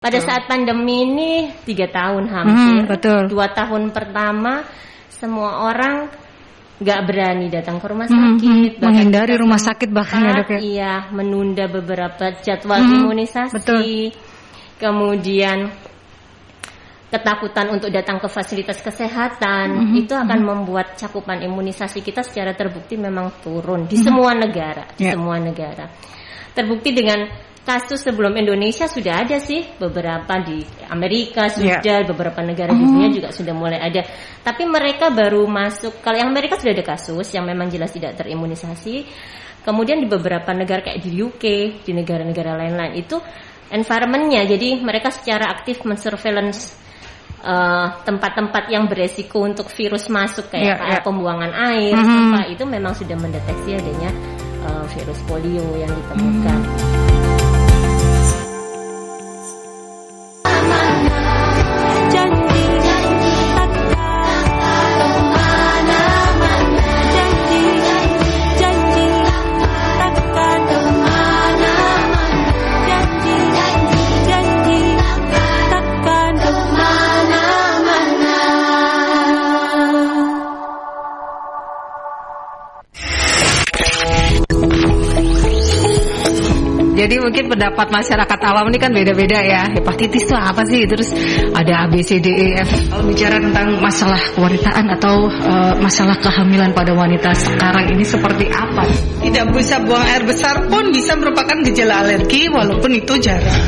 Pada saat pandemi ini 3 tahun hampir, betul. 2 tahun pertama semua orang nggak berani datang ke rumah sakit, menghindari rumah sakit bahkan ya dok ya. Iya, menunda beberapa jadwal imunisasi. Betul. Kemudian ketakutan untuk datang ke fasilitas kesehatan itu akan membuat cakupan imunisasi kita secara terbukti memang turun di semua negara, semua negara. Terbukti dengan kasus sebelum Indonesia sudah ada sih, beberapa di Amerika sudah, beberapa negara di dunia juga sudah mulai ada. Tapi mereka baru masuk, kalau yang Amerika sudah ada kasus yang memang jelas tidak terimunisasi. Kemudian di beberapa negara kayak di UK, di negara-negara lain-lain itu environment-nya, jadi mereka secara aktif mensurveillance tempat-tempat yang beresiko untuk virus masuk kayak pembuangan air, sampah itu memang sudah mendeteksi adanya virus polio yang ditemukan. Jadi mungkin pendapat masyarakat awam ini kan beda-beda ya. Hepatitis itu apa sih? Terus ada A, B, C, D, E, F. Kalau bicara tentang masalah kewanitaan atau masalah kehamilan pada wanita sekarang ini seperti apa? Tidak bisa buang air besar pun bisa merupakan gejala alergi walaupun itu jarang.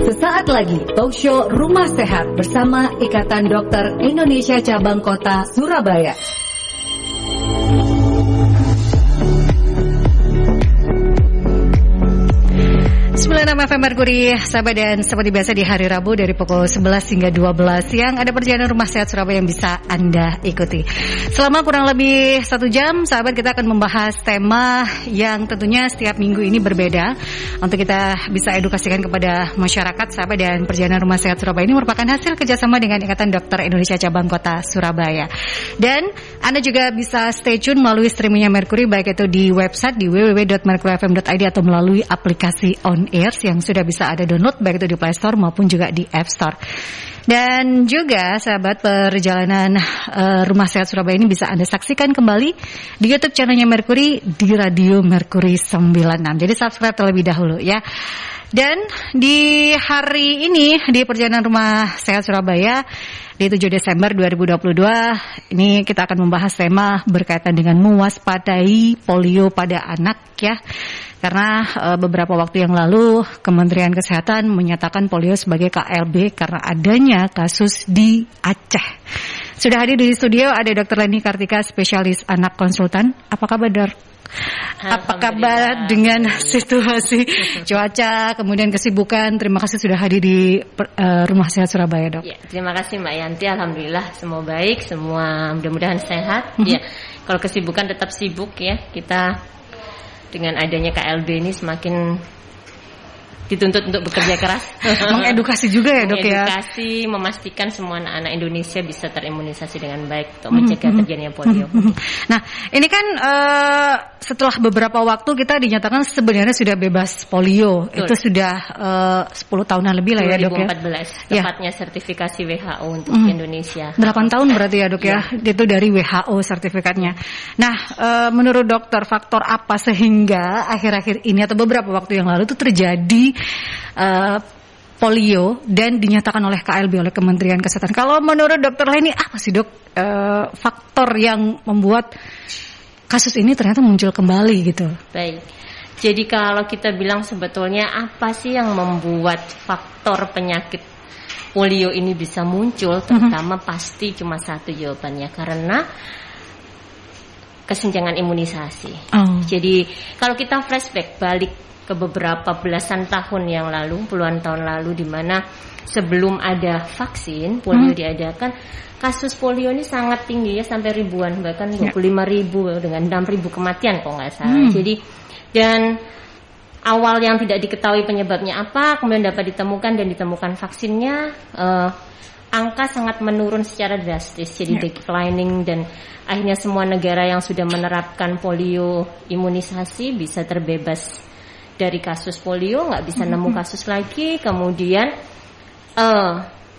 Sesaat lagi talk show Rumah Sehat bersama Ikatan Dokter Indonesia Cabang Kota Surabaya. 96 FM Merkuri, sahabat, dan seperti biasa di hari Rabu dari pukul 11 hingga 12 siang ada perjalanan Rumah Sehat Surabaya yang bisa Anda ikuti. Selama kurang lebih 1 jam, sahabat, kita akan membahas tema yang tentunya setiap minggu ini berbeda untuk kita bisa edukasikan kepada masyarakat, sahabat, dan perjalanan Rumah Sehat Surabaya ini merupakan hasil kerjasama dengan Ikatan Dokter Indonesia Cabang Kota Surabaya. Dan Anda juga bisa stay tune melalui streamingnya Merkuri, baik itu di website di www.merkurifm.id atau melalui aplikasi On Air yang sudah bisa ada download baik itu di Play Store maupun juga di App Store. Dan juga sahabat, perjalanan Rumah Sehat Surabaya ini bisa Anda saksikan kembali di YouTube channelnya Merkuri di Radio Merkuri 96. Jadi subscribe terlebih dahulu ya. Dan di hari ini di perjalanan Rumah Sehat Surabaya di 7 Desember 2022 ini kita akan membahas tema berkaitan dengan mewaspadai polio pada anak ya. Karena beberapa waktu yang lalu Kementerian Kesehatan menyatakan polio sebagai KLB karena adanya kasus di Aceh. Sudah hadir di studio ada Dr. Leni Kartika, spesialis anak konsultan. Apa kabar, Dok? Apa kabar dengan situasi cuaca, kemudian kesibukan? Terima kasih sudah hadir di Rumah Sehat Surabaya, Dok. Ya, terima kasih Mbak Yanti. Alhamdulillah semua baik, semua mudah-mudahan sehat. Ya, kalau kesibukan tetap sibuk ya. Kita dengan adanya KLB ini semakin dituntut untuk bekerja keras, mengedukasi juga ya, Dok, ya. Mengedukasi, memastikan semua anak-anak Indonesia bisa terimunisasi dengan baik untuk mencegah terjadinya polio. Nah, ini kan setelah beberapa waktu kita dinyatakan sebenarnya sudah bebas polio. Betul. Itu sudah 10 tahunan lebih lah ya, Dok, ya. 2014, tepatnya sertifikasi WHO untuk Indonesia. 8 tahun berarti ya, Dok, ya. Itu dari WHO sertifikatnya. Nah, menurut dokter, faktor apa sehingga akhir-akhir ini atau beberapa waktu yang lalu itu terjadi polio dan dinyatakan oleh KLB, oleh Kementerian Kesehatan? Kalau menurut Dokter Leni, apa sih, Dok, faktor yang membuat kasus ini ternyata muncul kembali gitu? Baik, jadi kalau kita bilang sebetulnya apa sih yang membuat faktor penyakit polio ini bisa muncul, terutama pasti cuma satu jawabannya, karena kesenjangan imunisasi. Jadi kalau kita flashback balik ke beberapa belasan tahun yang lalu, puluhan tahun lalu, di mana sebelum ada vaksin polio diadakan, kasus polio ini sangat tinggi ya, sampai ribuan, bahkan 25.000 dengan 6.000 kematian kalau nggak salah. Jadi, dan awal yang tidak diketahui penyebabnya apa, kemudian dapat ditemukan dan ditemukan vaksinnya, angka sangat menurun secara drastis, jadi declining, dan akhirnya semua negara yang sudah menerapkan polio imunisasi bisa terbebas dari kasus polio, nggak bisa nemu kasus lagi. Kemudian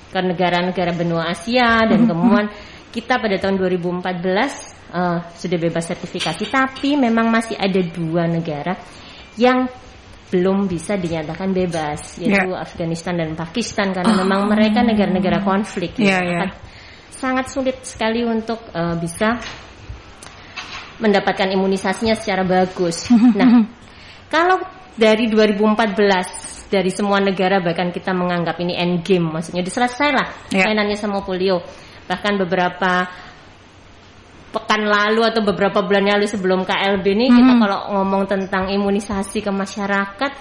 ke negara-negara benua Asia dan kemudian kita pada tahun 2014 sudah bebas sertifikasi, tapi memang masih ada 2 negara yang belum bisa dinyatakan bebas, yaitu Afghanistan dan Pakistan, karena memang mereka negara-negara konflik. Sangat sulit sekali untuk bisa mendapatkan imunisasinya secara bagus. Nah, kalau dari 2014 dari semua negara bahkan kita menganggap ini end game, maksudnya diselesai lah mainannya sama polio. Bahkan beberapa pekan lalu atau beberapa bulan lalu sebelum KLB ini kita kalau ngomong tentang imunisasi ke masyarakat,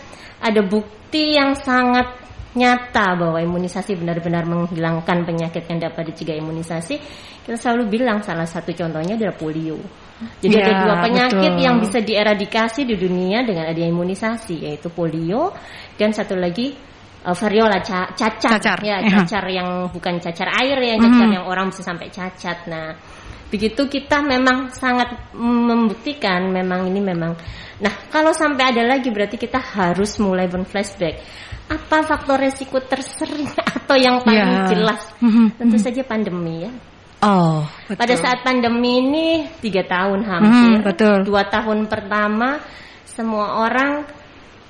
ada bukti yang sangat nyata bahwa imunisasi benar-benar menghilangkan penyakit yang dapat dicegah imunisasi. Kita selalu bilang salah satu contohnya adalah polio. Jadi ada 2 penyakit yang bisa dieradikasi di dunia dengan adanya imunisasi, yaitu polio dan satu lagi variola, cacar. Ya, cacar yang bukan cacar air ya, cacar yang orang bisa sampai cacat. Nah, begitu kita memang sangat membuktikan memang ini memang. Nah, kalau sampai ada lagi berarti kita harus mulai flashback. Apa faktor resiko tersering atau yang paling jelas? Tentu saja pandemi ya. Oh, betul. Pada saat pandemi ini 3 tahun hampir, 2 tahun pertama semua orang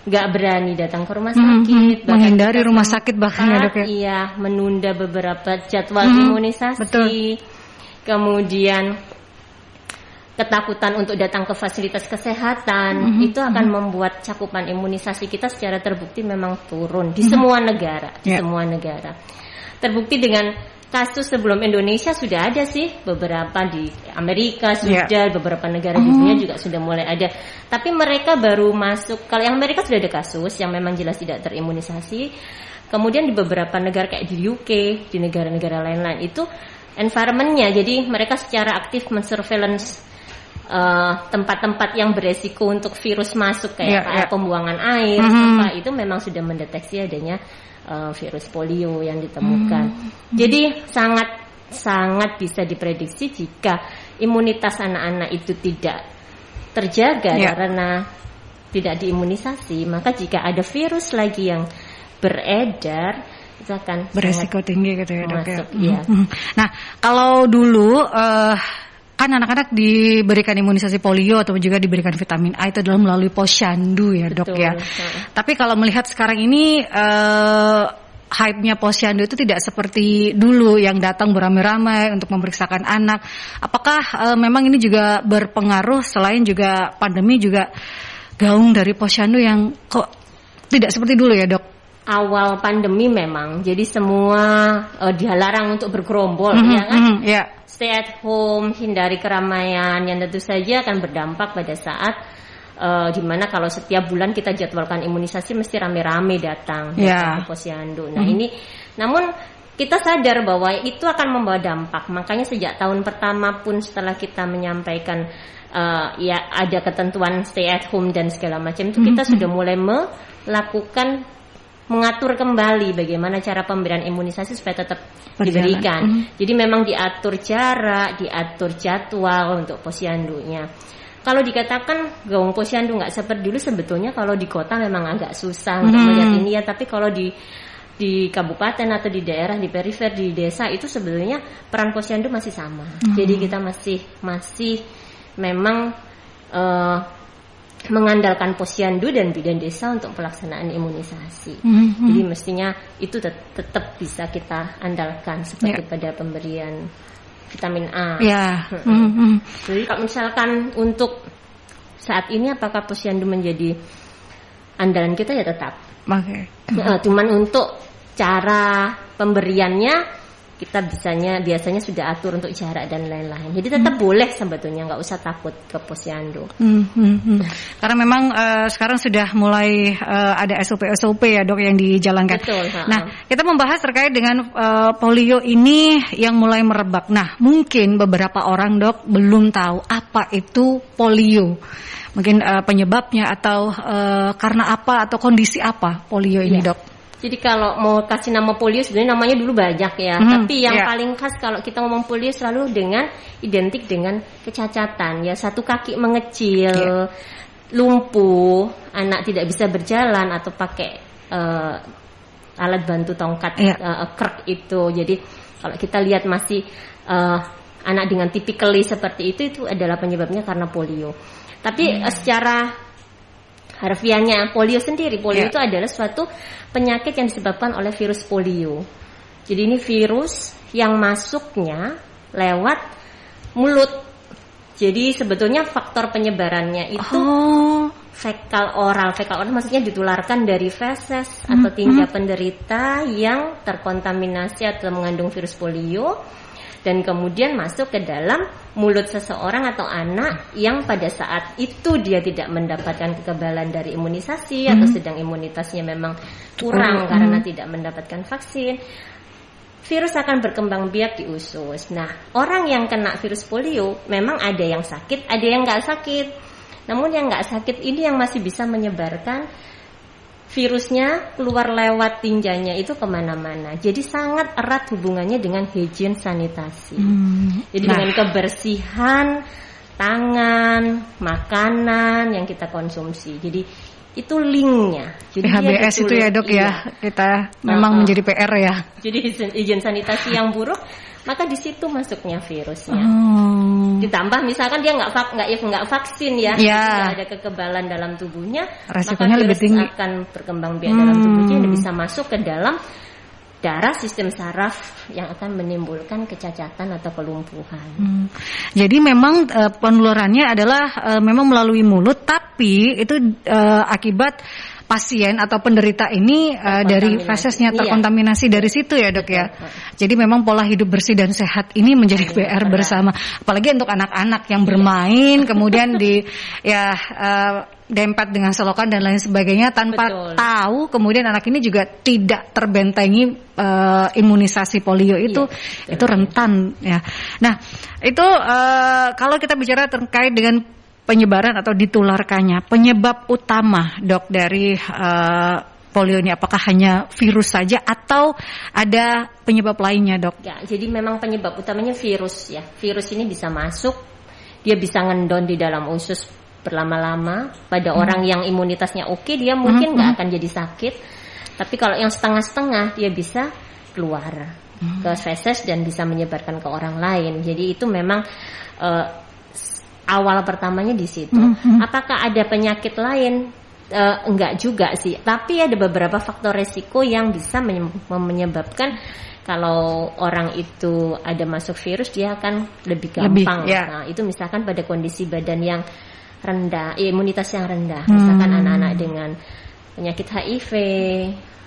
nggak berani datang ke rumah sakit, menghindari rumah sakit bahkan ya, Dok ya. Iya, menunda beberapa jadwal imunisasi. Betul. Kemudian ketakutan untuk datang ke fasilitas kesehatan, itu akan membuat cakupan imunisasi kita secara terbukti memang turun di semua negara, semua negara. Terbukti dengan kasus sebelum Indonesia sudah ada sih, beberapa di Amerika sudah, beberapa negara di dunia juga sudah mulai ada. Tapi mereka baru masuk, kalau yang Amerika sudah ada kasus yang memang jelas tidak terimunisasi. Kemudian di beberapa negara kayak di UK, di negara-negara lain-lain itu environment-nya, jadi mereka secara aktif mensurveillance tempat-tempat yang beresiko untuk virus masuk kayak pembuangan air, itu memang sudah mendeteksi adanya virus polio yang ditemukan. Jadi sangat bisa diprediksi jika imunitas anak-anak itu tidak terjaga karena tidak diimunisasi, maka jika ada virus lagi yang beredar itu akan beresiko tinggi gitu ya, Dok ya. Nah, kalau dulu kan anak-anak diberikan imunisasi polio atau juga diberikan vitamin A itu adalah melalui posyandu ya, Dok ya. Tapi kalau melihat sekarang ini hype-nya posyandu itu tidak seperti dulu yang datang beramai-ramai untuk memeriksakan anak. Apakah memang ini juga berpengaruh selain juga pandemi juga gaung dari posyandu yang kok tidak seperti dulu ya, Dok? Awal pandemi memang, jadi semua dilarang untuk bergerombol, ya kan? Stay at home, hindari keramaian, yang tentu saja akan berdampak pada saat dimana kalau setiap bulan kita jadwalkan imunisasi mesti rame-rame datang ke posyandu. Nah ini, namun kita sadar bahwa itu akan membawa dampak. Makanya sejak tahun pertama pun setelah kita menyampaikan ada ketentuan stay at home dan segala macam itu, kita sudah mulai melakukan mengatur kembali bagaimana cara pemberian imunisasi supaya tetap diberikan. Jadi memang diatur jarak, diatur jadwal untuk posyandunya. Kalau dikatakan gaung posyandu nggak seperti dulu, sebetulnya kalau di kota memang agak susah untuk melihat ini ya. Tapi kalau di kabupaten atau di daerah, di perifer, di desa itu sebetulnya peran posyandu masih sama. Jadi kita masih memang mengandalkan posyandu dan bidan desa untuk pelaksanaan imunisasi. Jadi mestinya itu tetap bisa kita andalkan seperti pada pemberian vitamin A. Jadi kalau misalkan untuk saat ini apakah posyandu menjadi andalan kita, ya tetap. Cuman untuk cara pemberiannya kita biasanya sudah atur untuk jarak dan lain-lain. Jadi tetap boleh sebetulnya, nggak usah takut ke posyandu. Karena memang sekarang sudah mulai ada SOP ya, Dok, yang dijalankan. Betul. Nah, kita membahas terkait dengan polio ini yang mulai merebak. Nah, mungkin beberapa orang, Dok, belum tahu apa itu polio. Mungkin penyebabnya atau karena apa atau kondisi apa polio ini, Dok? Jadi kalau mau kasih nama polio sebenarnya namanya dulu banyak ya. Tapi yang paling khas kalau kita ngomong polio selalu identik dengan kecacatan ya. Satu kaki mengecil, lumpuh, anak tidak bisa berjalan atau pakai alat bantu tongkat krek itu. Jadi kalau kita lihat masih anak dengan typically seperti itu adalah penyebabnya karena polio. Tapi secara harfiahnya polio sendiri, polio itu adalah suatu penyakit yang disebabkan oleh virus polio. Jadi ini virus yang masuknya lewat mulut. Jadi sebetulnya faktor penyebarannya itu fekal oral. Fekal oral maksudnya ditularkan dari feses atau tinja penderita yang terkontaminasi atau mengandung virus polio, dan kemudian masuk ke dalam mulut seseorang atau anak yang pada saat itu dia tidak mendapatkan kekebalan dari imunisasi atau sedang imunitasnya memang kurang karena tidak mendapatkan vaksin. Virus akan berkembang biak di usus. Nah, orang yang kena virus polio memang ada yang sakit, ada yang nggak sakit. Namun yang nggak sakit ini yang masih bisa menyebarkan virusnya keluar lewat tinjanya itu kemana-mana. Jadi sangat erat hubungannya dengan hygiene sanitasi. Jadi dengan kebersihan tangan, makanan yang kita konsumsi. Jadi itu linknya. Jadi PHBS itu ya dok ya, kita memang menjadi PR ya. Jadi izin sanitasi yang buruk, maka di situ masuknya virusnya. Ditambah misalkan dia nggak vaksin ya, tidak ada kekebalan dalam tubuhnya, resikonya maka lebih tinggi, akan berkembang biak dalam tubuhnya dan bisa masuk ke dalam darah, sistem saraf yang akan menimbulkan kecacatan atau kelumpuhan. Jadi memang penularannya adalah memang melalui mulut, tapi itu akibat pasien atau penderita ini dari fesesnya terkontaminasi dari situ ya dok ya. Jadi memang pola hidup bersih dan sehat ini menjadi PR bersama, apalagi untuk anak-anak yang bermain kemudian dempet dengan selokan dan lain sebagainya tanpa tahu, kemudian anak ini juga tidak terbentengi imunisasi polio itu rentan ya. Nah itu kalau kita bicara terkait dengan penyebaran atau ditularkannya, penyebab utama dok dari polio ini apakah hanya virus saja atau ada penyebab lainnya dok? Ya, jadi memang penyebab utamanya virus ya. Virus ini bisa masuk, dia bisa ngendon di dalam usus berlama-lama. Pada orang yang imunitasnya oke, dia mungkin nggak akan jadi sakit. Tapi kalau yang setengah-setengah, dia bisa keluar ke feses dan bisa menyebarkan ke orang lain. Jadi itu memang awal pertamanya di situ. Apakah ada penyakit lain? Enggak juga sih. Tapi ada beberapa faktor resiko yang bisa menyebabkan kalau orang itu ada masuk virus, dia akan lebih gampang. Nah, itu misalkan pada kondisi badan yang rendah, imunitas yang rendah, misalkan anak-anak dengan penyakit HIV,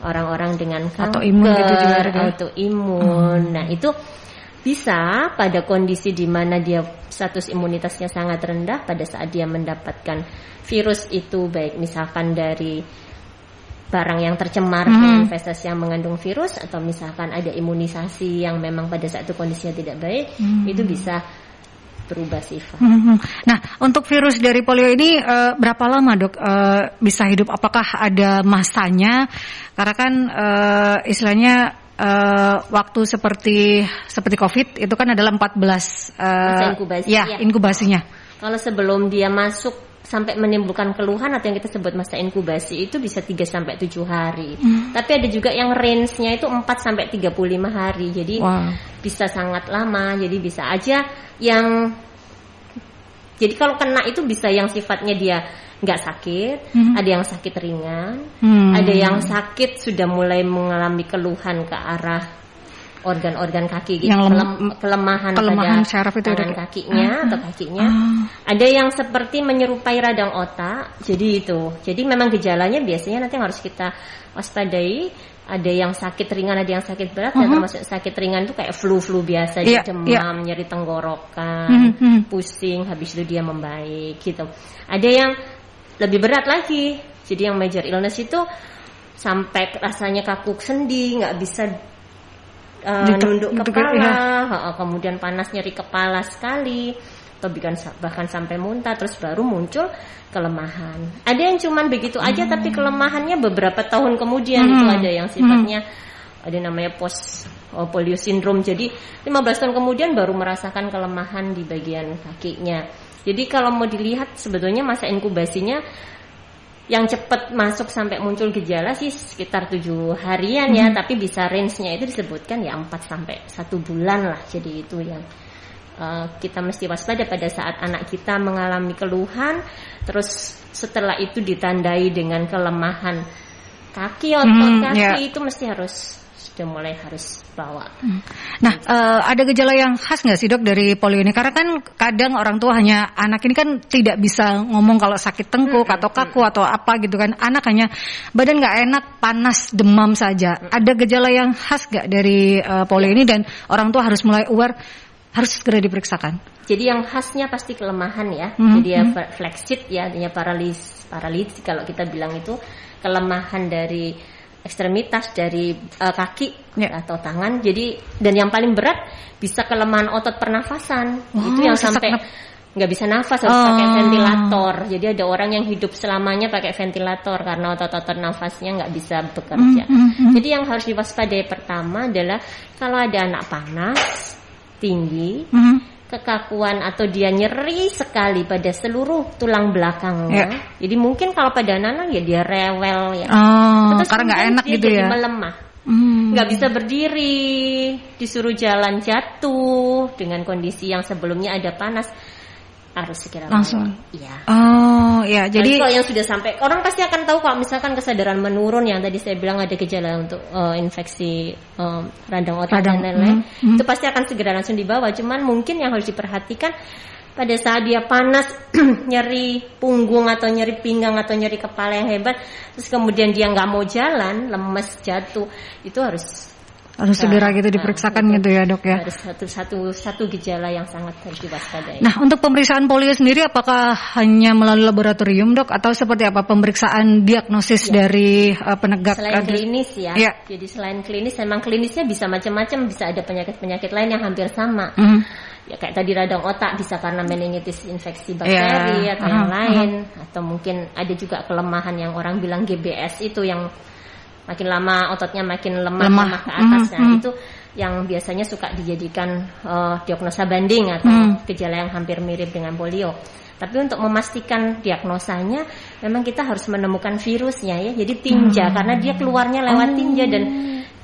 orang-orang dengan kanker, autoimun. Nah, itu bisa pada kondisi di mana dia status imunitasnya sangat rendah, pada saat dia mendapatkan virus itu, baik misalkan dari barang yang tercemar dengan feses yang mengandung virus, atau misalkan ada imunisasi yang memang pada saat itu kondisinya tidak baik, itu bisa berubah sifat. Nah, untuk virus dari polio ini berapa lama dok bisa hidup? Apakah ada masanya? Karena kan istilahnya waktu seperti COVID itu kan adalah 14 inkubasi, inkubasinya. Kalau sebelum dia masuk sampai menimbulkan keluhan atau yang kita sebut masa inkubasi itu bisa 3 sampai 7 hari. Tapi ada juga yang range-nya itu 4 sampai 35 hari. Jadi bisa sangat lama. Jadi bisa aja yang, jadi kalau kena itu bisa yang sifatnya dia nggak sakit, ada yang sakit ringan, ada yang sakit sudah mulai mengalami keluhan ke arah organ-organ kaki gitu, kelemahan pada syaraf itu tangan kakinya atau kakinya. Ada yang seperti menyerupai radang otak. Jadi itu. Jadi memang gejalanya biasanya nanti yang harus kita waspadai. Ada yang sakit ringan, ada yang sakit berat. Dan termasuk sakit ringan itu kayak flu biasa, demam, nyeri tenggorokan, pusing, habis itu dia membaik gitu. Ada yang lebih berat lagi. Jadi yang major illness itu sampai rasanya kaku sendi, nggak bisa nunduk kepala, kemudian panas, nyeri kepala sekali, atau bahkan sampai muntah, terus baru muncul kelemahan. Ada yang cuman begitu aja tapi kelemahannya beberapa tahun kemudian. Itu ada yang sifatnya ada namanya post polio syndrome. Jadi 15 tahun kemudian baru merasakan kelemahan di bagian kakinya. Jadi kalau mau dilihat sebetulnya masa inkubasinya Yang cepat masuk sampai muncul gejala sih sekitar 7 harian ya, tapi bisa range-nya itu disebutkan ya 4 sampai 1 bulan lah. Jadi itu yang kita mesti waspada pada saat anak kita mengalami keluhan, terus setelah itu ditandai dengan kelemahan kaki, otot kaki, itu mesti sudah mulai harus bawa. Nah, ada gejala yang khas nggak sih dok dari polio ini? Karena kan kadang orang tua hanya anak ini kan tidak bisa ngomong kalau sakit tengkuk atau kaku atau apa gitu kan. Anak hanya badan nggak enak, panas, demam saja. Ada gejala yang khas nggak dari polio ini dan orang tua harus mulai aware, harus segera diperiksakan. Jadi yang khasnya pasti kelemahan ya. Jadi ya flexit ya, artinya paralisis kalau kita bilang itu kelemahan dari ekstremitas dari kaki atau tangan. Jadi dan yang paling berat bisa kelemahan otot pernafasan. Itu yang sampai nggak bisa nafas, harus pakai ventilator. Jadi ada orang yang hidup selamanya pakai ventilator karena otot-otot nafasnya nggak bisa bekerja. Jadi yang harus diwaspadai pertama adalah kalau ada anak panas tinggi, kekakuan atau dia nyeri sekali pada seluruh tulang belakangnya. Jadi mungkin kalau pada anak ya dia rewel ya. Karena nggak enak dia gitu jadi ya. Melemah, nggak bisa berdiri, disuruh jalan jatuh dengan kondisi yang sebelumnya ada panas, harus segera langsung. Iya. Jadi kalau yang sudah sampai, orang pasti akan tahu kalau misalkan kesadaran menurun yang tadi saya bilang ada gejala untuk infeksi radang otak dan lain-lain, itu pasti akan segera langsung dibawa. Cuman mungkin yang harus diperhatikan pada saat dia panas, nyeri punggung atau nyeri pinggang atau nyeri kepala yang hebat, terus kemudian dia nggak mau jalan, lemes, jatuh, itu harus segera gitu diperiksakan gitu ya dok ya. Harus satu gejala yang sangat harus diwaspadai. Nah untuk pemeriksaan polio sendiri apakah hanya melalui laboratorium dok atau seperti apa pemeriksaan diagnosis dari penegak? Selain klinis ya. Jadi selain klinis, memang klinisnya bisa macam-macam, bisa ada penyakit-penyakit lain yang hampir sama. Ya kayak tadi radang otak bisa karena meningitis infeksi bakteri atau yang lain, atau mungkin ada juga kelemahan yang orang bilang GBS itu yang makin lama ototnya makin lemah ke atas. Nah itu yang biasanya suka dijadikan diagnosa banding atau gejala yang hampir mirip dengan polio. Tapi untuk memastikan diagnosanya memang kita harus menemukan virusnya ya. Jadi tinja, karena dia keluarnya lewat tinja dan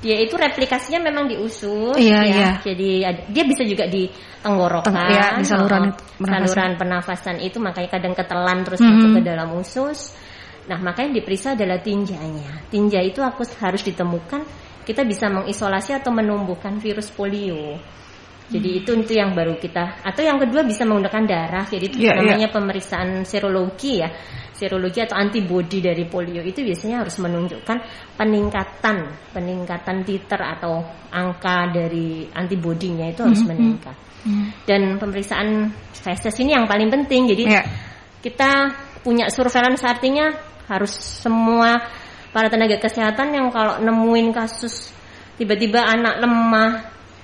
dia itu replikasinya memang di usus ya. Jadi dia bisa juga di tenggorokan, di saluran pernafasan itu, makanya kadang ketelan terus masuk ke dalam usus. Nah, makanya diperiksa adalah tinjanya. Tinja itu harus ditemukan, kita bisa mengisolasi atau menumbuhkan virus polio. Jadi itu yang baru kita, atau yang kedua bisa menggunakan darah. Jadi itu namanya pemeriksaan serologi ya. Serologi atau antibodi dari polio itu biasanya harus menunjukkan peningkatan titer atau angka dari antibodinya itu harus meningkat. Dan pemeriksaan feses ini yang paling penting. Jadi kita punya surveillance, artinya harus semua para tenaga kesehatan yang kalau nemuin kasus tiba-tiba anak lemah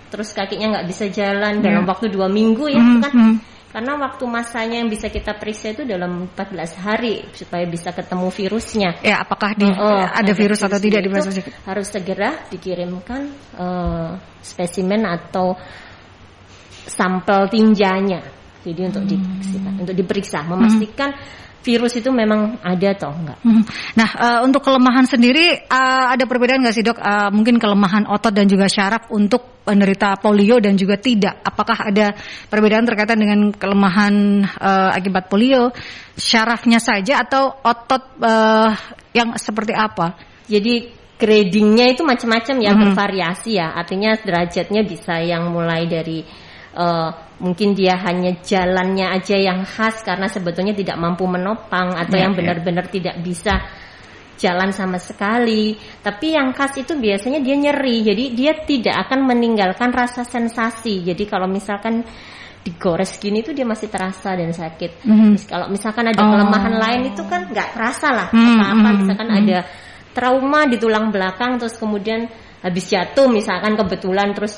terus kakinya nggak bisa jalan dalam waktu 2 minggu ya kan, karena waktu masanya yang bisa kita periksa itu dalam 14 hari supaya bisa ketemu virusnya. Ya, apakah ada virus atau tidak di virus, harus segera dikirimkan spesimen atau sampel tinjanya. Jadi untuk diperiksa, memastikan virus itu memang ada atau enggak. Nah, untuk kelemahan sendiri ada perbedaan nggak sih dok? Mungkin kelemahan otot dan juga syaraf untuk penderita polio dan juga tidak. Apakah ada perbedaan terkaitan dengan kelemahan akibat polio, syarafnya saja atau otot yang seperti apa? Jadi gradingnya itu macam-macam ya, bervariasi ya. Artinya derajatnya bisa yang mulai dari mungkin dia hanya jalannya aja yang khas karena sebetulnya tidak mampu menopang, atau yang benar-benar tidak bisa jalan sama sekali. Tapi yang khas itu biasanya dia nyeri, jadi dia tidak akan meninggalkan rasa sensasi. Jadi kalau misalkan digores gini itu dia masih terasa dan sakit. Terus kalau misalkan ada kelemahan lain itu kan nggak terasa lah apa-apa. Misalkan ada trauma di tulang belakang terus kemudian habis jatuh misalkan kebetulan terus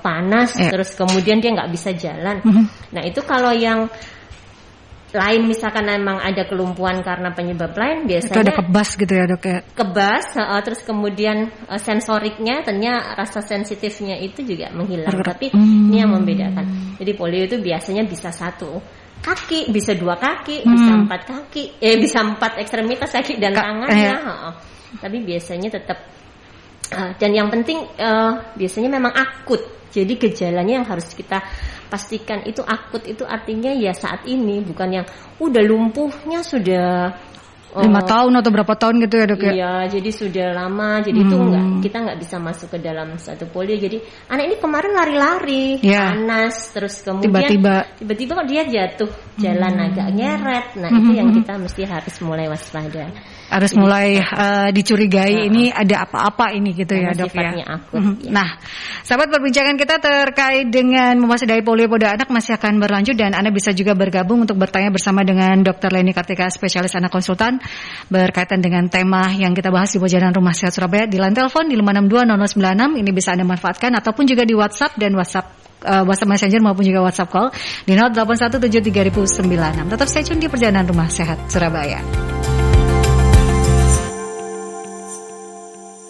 panas terus kemudian dia nggak bisa jalan. Nah itu kalau yang lain misalkan memang ada kelumpuhan karena penyebab lain, biasanya itu ada kebas gitu ya dok ya? Kebas, terus kemudian sensoriknya ternyata rasa sensitifnya itu juga menghilang. Tapi ini yang membedakan. Jadi polio itu biasanya bisa satu kaki, bisa 2 kaki, bisa 4 kaki, bisa 4 ekstremitas kaki dan tangannya. Tapi biasanya tetap dan yang penting biasanya memang akut. Jadi gejalanya yang harus kita pastikan itu akut, itu artinya ya saat ini, bukan yang udah lumpuhnya sudah 5 tahun atau berapa tahun gitu ya, Dok ya? Iya, jadi sudah lama. Jadi itu kita nggak bisa masuk ke dalam satu polio. Jadi anak ini kemarin lari-lari, panas, terus kemudian tiba-tiba kok dia jatuh, jalan agak nyeret. Nah itu yang kita mesti harus mulai waspada. Harus mulai dicurigai ini ada apa-apa ini gitu ya, Dok ya. Akut, ya. Nah, sahabat, perbincangan kita terkait dengan mewaspadai polio pada anak masih akan berlanjut, dan Anda bisa juga bergabung untuk bertanya bersama dengan Dr. Leni Kartika, spesialis anak konsultan, berkaitan dengan tema yang kita bahas di Pojana Rumah Sehat Surabaya di line telepon di 5620096. Ini bisa Anda manfaatkan, ataupun juga di WhatsApp dan WhatsApp Messenger maupun juga WhatsApp call di 08173096. Tetap stay tune di Perjalanan Rumah Sehat Surabaya.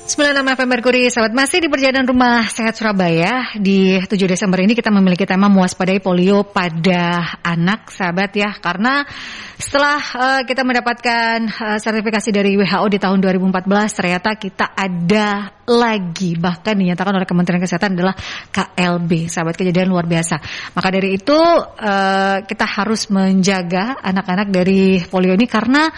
96 FM Merkuri, sahabat, masih di Perjalanan Rumah Sehat Surabaya. Di 7 Desember ini kita memiliki tema mewaspadai polio pada anak, sahabat ya. Karena setelah kita mendapatkan sertifikasi dari WHO di tahun 2014, ternyata kita ada lagi, bahkan dinyatakan oleh Kementerian Kesehatan adalah KLB, sahabat, kejadian luar biasa. Maka dari itu kita harus menjaga anak-anak dari polio ini, karena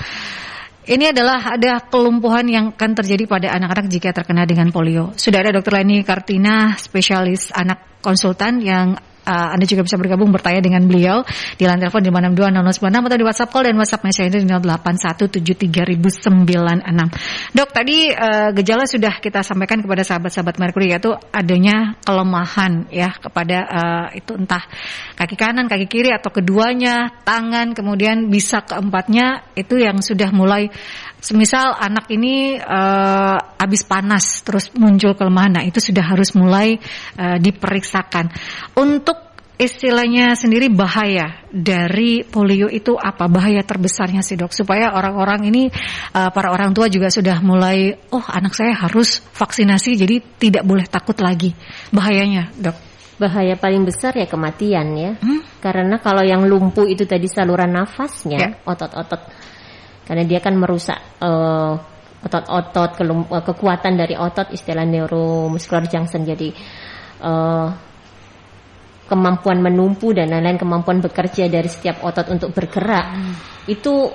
ini adalah ada kelumpuhan yang akan terjadi pada anak-anak jika terkena dengan polio. Sudah ada Dr. Leni Kartina, spesialis anak konsultan, yang Anda juga bisa bergabung bertanya dengan beliau di line telepon di 5620096 atau di WhatsApp call dan WhatsApp Messenger di 08173096. Dok, tadi gejala sudah kita sampaikan kepada sahabat-sahabat Merkuri, yaitu adanya kelemahan ya kepada itu entah kaki kanan, kaki kiri, atau keduanya, tangan, kemudian bisa keempatnya, itu yang sudah mulai. Semisal anak ini habis panas terus muncul kelemahan, nah itu sudah harus mulai diperiksakan. Untuk istilahnya sendiri, bahaya dari polio itu apa? Bahaya terbesarnya sih, Dok, supaya orang-orang ini, para orang tua juga sudah mulai, anak saya harus vaksinasi, jadi tidak boleh takut lagi. Bahayanya, Dok? Bahaya paling besar ya kematian ya. Karena kalau yang lumpuh itu tadi saluran nafasnya, otot-otot, karena dia kan merusak otot-otot, kekuatan dari otot, istilah neuromuscular junction. Jadi kemampuan menumpu dan lain-lain, kemampuan bekerja dari setiap otot untuk bergerak itu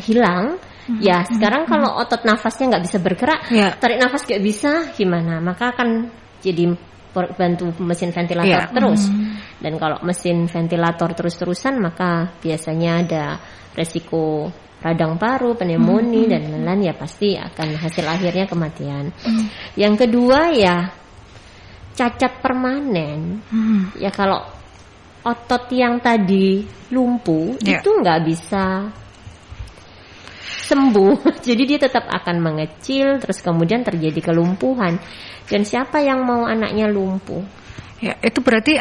hilang. Ya sekarang kalau otot nafasnya nggak bisa bergerak, tarik nafas nggak bisa, gimana? Maka akan jadi bantu mesin ventilator terus. Dan kalau mesin ventilator terus-terusan, maka biasanya ada resiko radang paru, pneumonia dan lain-lain, ya pasti akan hasil akhirnya kematian. Yang kedua ya cacat permanen. Ya kalau otot yang tadi lumpuh itu nggak bisa sembuh, jadi dia tetap akan mengecil, terus kemudian terjadi kelumpuhan. Dan siapa yang mau anaknya lumpuh? Ya, itu berarti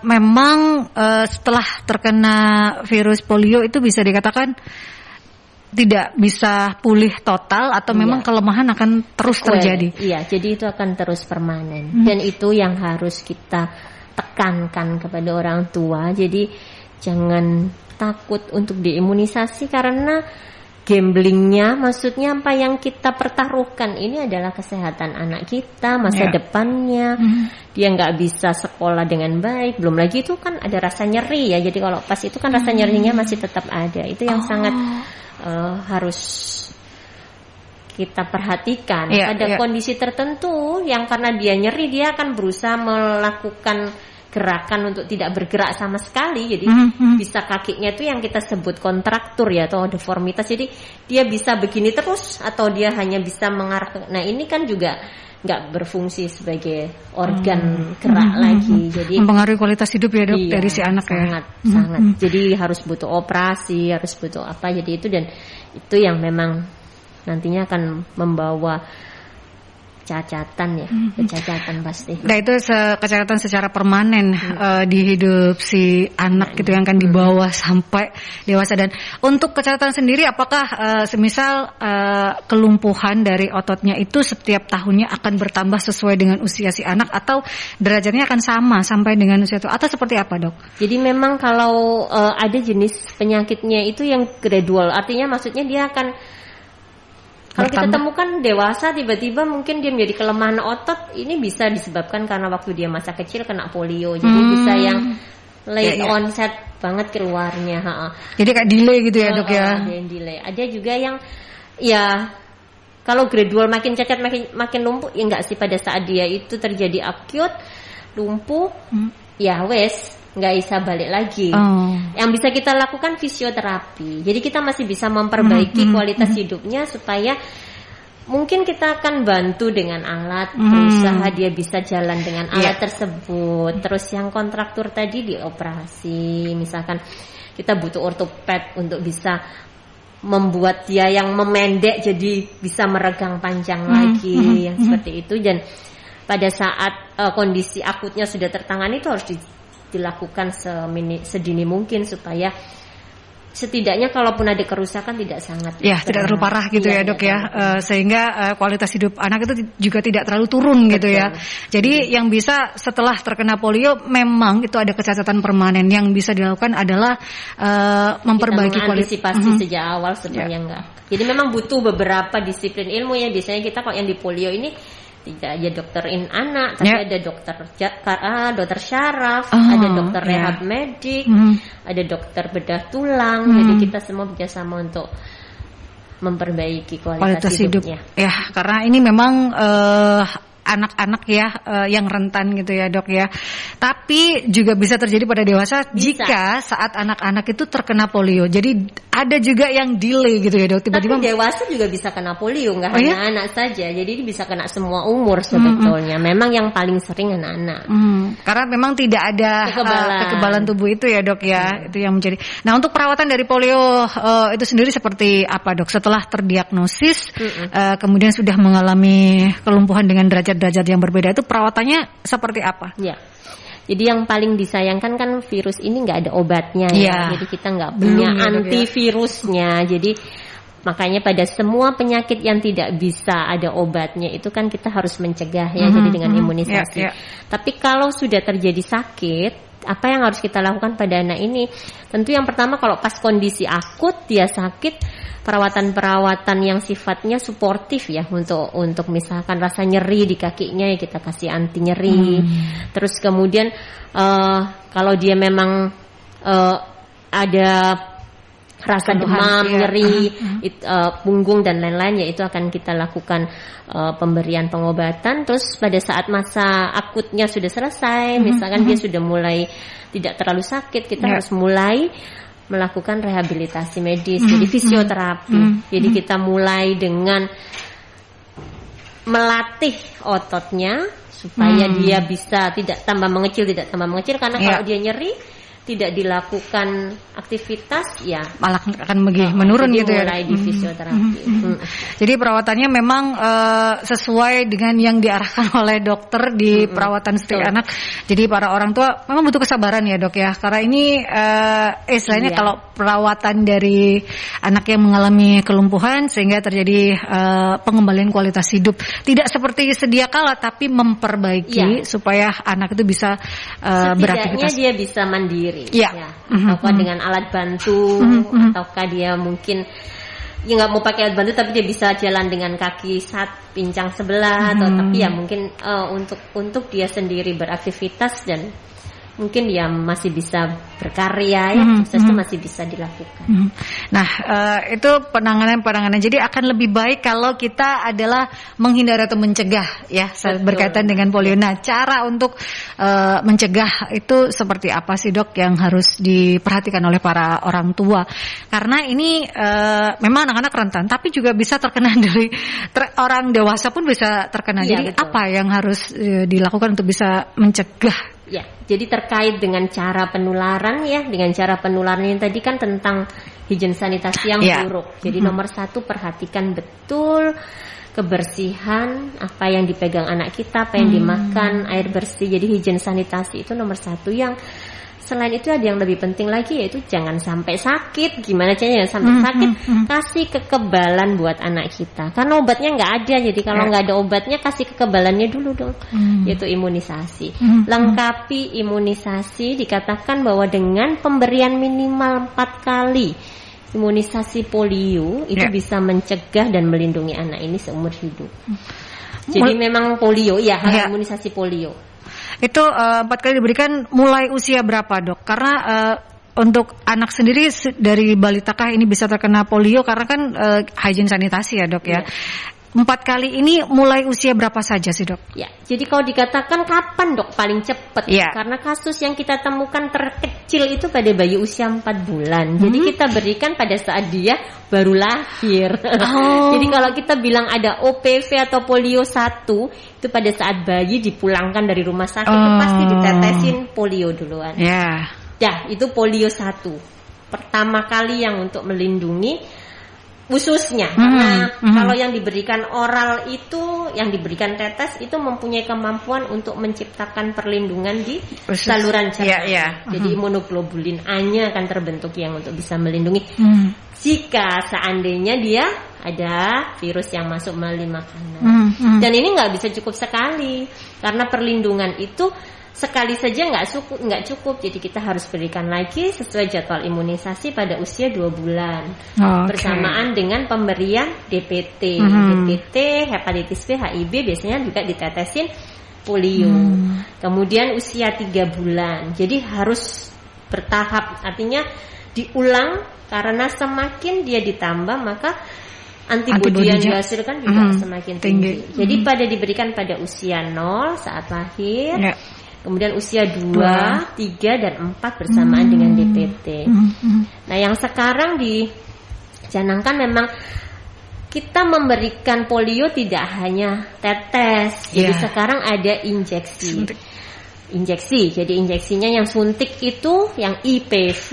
memang setelah terkena virus polio itu bisa dikatakan tidak bisa pulih total, atau memang kelemahan akan terus terjadi? Iya, jadi itu akan terus permanen. Dan itu yang harus kita tekankan kepada orang tua. Jadi jangan takut untuk diimunisasi, karena gamblingnya, maksudnya apa yang kita pertaruhkan ini adalah kesehatan anak kita, masa depannya. Dia nggak bisa sekolah dengan baik, belum lagi itu kan ada rasa nyeri ya. Jadi kalau pas itu kan rasa nyerinya masih tetap ada. Itu yang sangat harus kita perhatikan. Ada kondisi tertentu yang karena dia nyeri, dia akan berusaha melakukan gerakan untuk tidak bergerak sama sekali. Jadi bisa kakinya itu yang kita sebut kontraktur ya, atau deformitas. Jadi dia bisa begini terus, atau dia hanya bisa mengarah ke, nah ini kan juga nggak berfungsi sebagai organ gerak lagi. Jadi mempengaruhi kualitas hidup ya, Dok, dari si anak sangat, sangat. Jadi harus butuh operasi, harus butuh apa. Jadi itu, dan itu yang memang nantinya akan membawa kecacatan ya, kecacatan pasti. Nah itu kecacatan secara permanen di hidup si anak gitu yang akan dibawa sampai dewasa. Dan untuk kecacatan sendiri, apakah semisal kelumpuhan dari ototnya itu setiap tahunnya akan bertambah sesuai dengan usia si anak, atau derajatnya akan sama sampai dengan usia itu, atau seperti apa, Dok? Jadi memang kalau ada jenis penyakitnya itu yang gradual, artinya maksudnya dia akan, kalau kita temukan dewasa tiba-tiba mungkin dia menjadi kelemahan otot, ini bisa disebabkan karena waktu dia masa kecil kena polio. Jadi bisa yang late onset banget keluarnya. Jadi kayak delay gitu ya, Dok ya. Ada yang delay. Ada juga yang ya kalau gradual makin cacat makin lumpuh, ya enggak sih, pada saat dia itu terjadi acute lumpuh, ya wes nggak bisa balik lagi. Yang bisa kita lakukan fisioterapi. Jadi kita masih bisa memperbaiki kualitas hidupnya supaya mungkin kita akan bantu dengan alat, berusaha dia bisa jalan dengan alat tersebut. Terus yang kontraktur tadi dioperasi, misalkan kita butuh ortoped untuk bisa membuat dia yang memendek jadi bisa meregang panjang lagi, yang seperti itu. Dan pada saat kondisi akutnya sudah tertangani, itu harus dilakukan sedini mungkin supaya setidaknya kalaupun ada kerusakan tidak sangat tidak terlalu parah gitu ya, Dok ya, sehingga kualitas hidup anak itu juga tidak terlalu turun gitu ya. Jadi yang bisa setelah terkena polio, memang itu ada kecacatan permanen, yang bisa dilakukan adalah memperbaiki kualitas antisipasi sejak awal supaya enggak. Jadi memang butuh beberapa disiplin ilmu ya. Biasanya kita kalau yang di polio ini tidak aja dokter anak, tapi ada dokter syaraf, ada dokter rehab medik, ada dokter bedah tulang. Jadi kita semua bekerjasama untuk memperbaiki kualitas hidupnya. Ya, karena ini memang anak-anak ya yang rentan gitu ya, Dok ya. Tapi juga bisa terjadi pada dewasa jika saat anak-anak itu terkena polio. Jadi ada juga yang delay gitu ya, Dok. Tiba-tiba tapi dewasa juga bisa kena polio, nggak hanya anak saja. Jadi bisa kena semua umur sebetulnya. Memang yang paling sering anak-anak. Karena memang tidak ada kekebalan tubuh itu ya, Dok ya. Itu yang menjadi. Nah, untuk perawatan dari polio itu sendiri seperti apa, Dok? Setelah terdiagnosis kemudian sudah mengalami kelumpuhan dengan derajat yang berbeda, itu perawatannya seperti apa? Ya, jadi yang paling disayangkan kan virus ini nggak ada obatnya ya. Jadi kita nggak punya antivirusnya. Jadi makanya pada semua penyakit yang tidak bisa ada obatnya itu kan kita harus mencegah ya. Jadi dengan imunisasi. Tapi kalau sudah terjadi sakit, apa yang harus kita lakukan pada anak ini? Tentu yang pertama, kalau pas kondisi akut dia sakit, perawatan yang sifatnya suportif ya, untuk misalkan rasa nyeri di kakinya ya kita kasih anti nyeri. Terus kemudian kalau dia memang ada rasa demam, nyeri, punggung dan lain-lain, ya itu akan kita lakukan pemberian pengobatan. Terus pada saat masa akutnya sudah selesai, misalkan dia sudah mulai tidak terlalu sakit, kita harus mulai melakukan rehabilitasi medis, jadi fisioterapi. Jadi kita mulai dengan melatih ototnya supaya dia bisa tidak tambah mengecil, karena kalau dia nyeri tidak dilakukan aktivitas ya malah akan menurun gitu ya. Mulai di fisioterapi. Jadi perawatannya memang sesuai dengan yang diarahkan oleh dokter di perawatan stay anak. Jadi para orang tua memang butuh kesabaran ya, Dok ya. Karena ini istilahnya kalau perawatan dari anak yang mengalami kelumpuhan sehingga terjadi pengembalian kualitas hidup, tidak seperti sedia kala, tapi memperbaiki supaya anak itu bisa beraktivitas. Setidaknya dia bisa mandiri. Ataukah dengan alat bantu, ataukah dia mungkin nggak mau pakai alat bantu tapi dia bisa jalan dengan kaki pincang sebelah, atau tapi ya mungkin untuk dia sendiri beraktivitas dan mungkin dia masih bisa berkarya ya, proses itu masih bisa dilakukan. Nah, itu penanganan. Jadi akan lebih baik kalau kita adalah menghindari atau mencegah ya. Berkaitan dengan polio. Nah, cara untuk mencegah itu seperti apa sih, Dok, yang harus diperhatikan oleh para orang tua? Karena ini memang anak-anak rentan, tapi juga bisa terkena dari orang dewasa pun bisa terkena. Jadi apa yang harus dilakukan untuk bisa mencegah? Ya, jadi terkait dengan cara penularan ya, dengan cara penularan ini tadi kan tentang higien sanitasi yang buruk. Jadi nomor 1, perhatikan betul kebersihan apa yang dipegang anak kita, apa yang dimakan, air bersih. Jadi higien sanitasi itu nomor 1. Yang selain itu ada yang lebih penting lagi, yaitu jangan sampai sakit. Gimana caranya jangan sampai sakit? Kasih kekebalan buat anak kita. Karena obatnya nggak ada, jadi kalau nggak ada obatnya kasih kekebalannya dulu dong, yaitu imunisasi. Lengkapi imunisasi, dikatakan bahwa dengan pemberian minimal 4 kali imunisasi polio itu bisa mencegah dan melindungi anak ini seumur hidup. Jadi memang polio imunisasi polio itu 4 kali diberikan mulai usia berapa, Dok? Karena untuk anak sendiri dari balitakah ini bisa terkena polio karena kan hygiene sanitasi ya, Dok ya. 4 kali ini mulai usia berapa saja sih, Dok? Ya, jadi kalau dikatakan kapan, Dok, paling cepat? Karena kasus yang kita temukan terkecil itu pada bayi usia 4 bulan. Jadi kita berikan pada saat dia baru lahir. Jadi kalau kita bilang ada OPV atau polio 1, itu pada saat bayi dipulangkan dari rumah sakit itu pasti ditetesin polio duluan. Itu polio 1. Pertama kali yang untuk melindungi ususnya, karena kalau yang diberikan oral itu, yang diberikan tetes itu mempunyai kemampuan untuk menciptakan perlindungan di saluran cerna. Jadi imunoglobulin A-nya akan terbentuk yang untuk bisa melindungi jika seandainya dia ada virus yang masuk melalui makanan. Dan ini nggak bisa cukup sekali, karena perlindungan itu sekali saja nggak cukup, jadi kita harus berikan lagi sesuai jadwal imunisasi pada usia 2 bulan bersamaan dengan pemberian DPT, hepatitis B, HIV biasanya juga ditetesin polio. Kemudian usia 3 bulan, jadi harus bertahap, artinya diulang karena semakin dia ditambah maka antibodi yang dihasilkan juga semakin tinggi. Jadi diberikan pada usia 0 saat lahir. Kemudian usia 2, 3, dan 4 bersamaan dengan DPT. Nah, yang sekarang dicanangkan memang kita memberikan polio tidak hanya tetes. Jadi sekarang ada injeksi. Jadi injeksinya yang suntik itu, yang IPV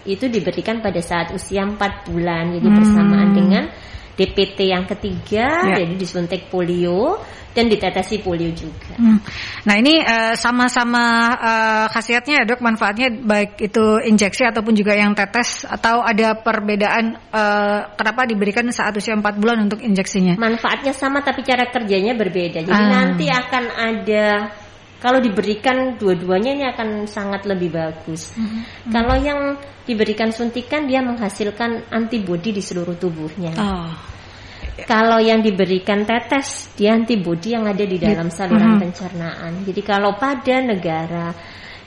itu diberikan pada saat usia 4 bulan. Jadi bersamaan dengan DPT yang ketiga, jadi disuntik polio dan ditetesi polio juga. Nah ini sama-sama khasiatnya ya, Dok, manfaatnya baik itu injeksi ataupun juga yang tetes, atau ada perbedaan kenapa diberikan saat usia 4 bulan untuk injeksinya? Manfaatnya sama tapi cara kerjanya berbeda. Jadi nanti akan ada, kalau diberikan dua-duanya ini akan sangat lebih bagus. Kalau yang diberikan suntikan dia menghasilkan antibodi di seluruh tubuhnya. Kalau yang diberikan tetes dia antibodi yang ada di dalam saluran pencernaan. Jadi kalau pada negara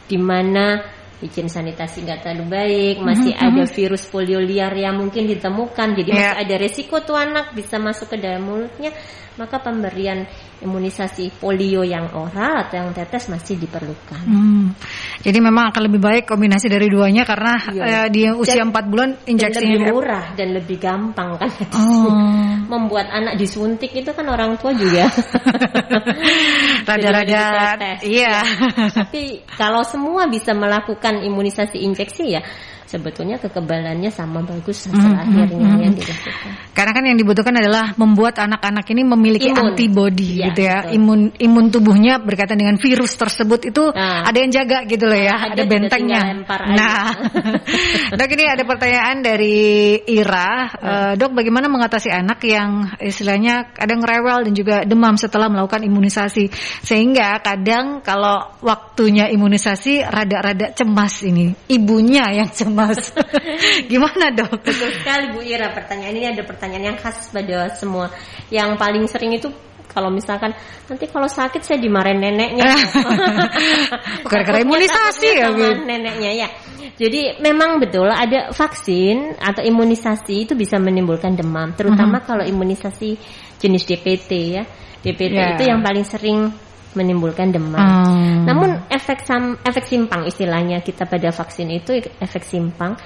di mana higien sanitasi nggak terlalu baik, masih ada virus polio liar yang mungkin ditemukan, jadi masih ada resiko tuh anak bisa masuk ke dalam mulutnya, maka pemberian imunisasi polio yang oral atau yang tetes masih diperlukan. Jadi memang akan lebih baik kombinasi dari duanya karena di usia 4 bulan injeksinya lebih murah dan lebih gampang kan. Membuat anak disuntik itu kan orang tua juga rada-rada Tapi kalau semua bisa melakukan imunisasi injeksi ya sebetulnya kekebalannya sama bagus hasil akhirnya yang dilakukan. Karena kan yang dibutuhkan adalah membuat anak-anak ini memiliki antibodi gitu ya. Imun tubuhnya berkaitan dengan virus tersebut itu ada yang jaga gitu loh ya, ada bentengnya. Nah, Dok, ini ada pertanyaan dari Ira. Dok, bagaimana mengatasi anak yang istilahnya kadang rewel dan juga demam setelah melakukan imunisasi, sehingga kadang kalau waktunya imunisasi rada-rada cemas, ini ibunya yang cemas. Gimana, Dok? Betul sekali Bu Ira, pertanyaan ini ada pertanyaan yang khas pada semua. Yang paling sering itu kalau misalkan nanti kalau sakit saya dimarahin neneknya. Gara-gara imunisasi ya, neneknya ya. Jadi memang betul ada vaksin atau imunisasi itu bisa menimbulkan demam, terutama kalau imunisasi jenis DPT ya. DPT itu yang paling sering menimbulkan demam. Namun efek simpang istilahnya kita pada vaksin itu, efek simpang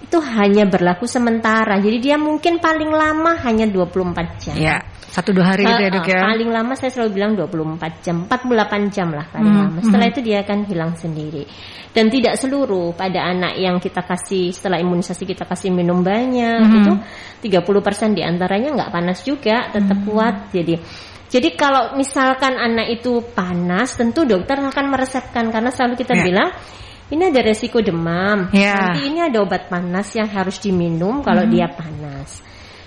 itu hanya berlaku sementara. Jadi dia mungkin paling lama hanya 24 jam. 1-2 hari gitu ya dok ya? Paling lama saya selalu bilang 24 jam, 48 jam lah paling lama. Setelah itu dia akan hilang sendiri. Dan tidak seluruh, pada anak yang kita kasih setelah imunisasi kita kasih minum banyak itu 30% diantaranya nggak panas juga, tetap kuat. Jadi kalau misalkan anak itu panas, tentu dokter akan meresepkan, karena selalu kita bilang ini ada resiko demam. Nanti ini ada obat panas yang harus diminum kalau dia panas.